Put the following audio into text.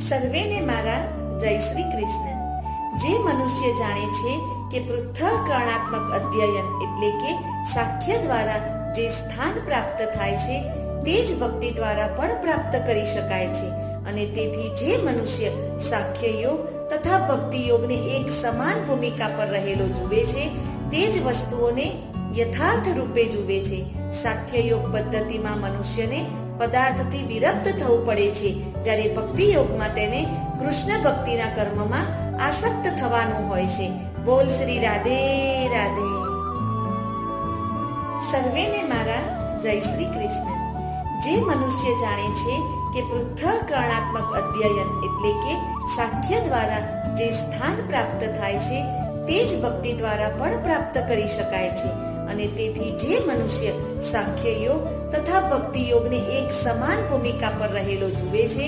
સર્વેને મારા જય શ્રી કૃષ્ણ. જે મનુષ્ય જાણે છે કે પૃથ્થકરણાત્મક અધ્યયન એટલે કે સાખ્ય દ્વારા જે સ્થાન પ્રાપ્ત થાય છે તે જ ભક્તિ દ્વારા પણ પ્રાપ્ત કરી શકાય છે, અને તેથી જે મનુષ્ય સાખ્ય યોગ તથા ભક્તિ યોગને એક સમાન ભૂમિકા પર રહેલો જુએ છે તે જ વસ્તુઓને યથાર્થ રૂપે જુએ છે. સાખ્ય યોગ પદ્ધતિમાં મનુષ્યને પદાર્થથી વિરક્ત થવું પડે છે, જ્યારે ભક્તિ યોગમાં તેને કૃષ્ણ ભક્તિના કર્મમાં આસક્ત થવાનું હોય છે. બોલ શ્રી રાધે રાધે. સર્વેને મારા જય શ્રી કૃષ્ણ. જે મનુષ્ય જાણે છે કે પૃથ્થકરણાત્મક અધ્યયન એટલે કે સાખ્ય દ્વારા જે સ્થાન પ્રાપ્ત થાય છે તે જ ભક્તિ દ્વારા પણ પ્રાપ્ત કરી શકાય છે, અને તેથી જે મનુષ્ય સાખ્ય યોગ તથા ભક્તિ યોગને એક સમાન ભૂમિકા પર રહેલો જુએ છે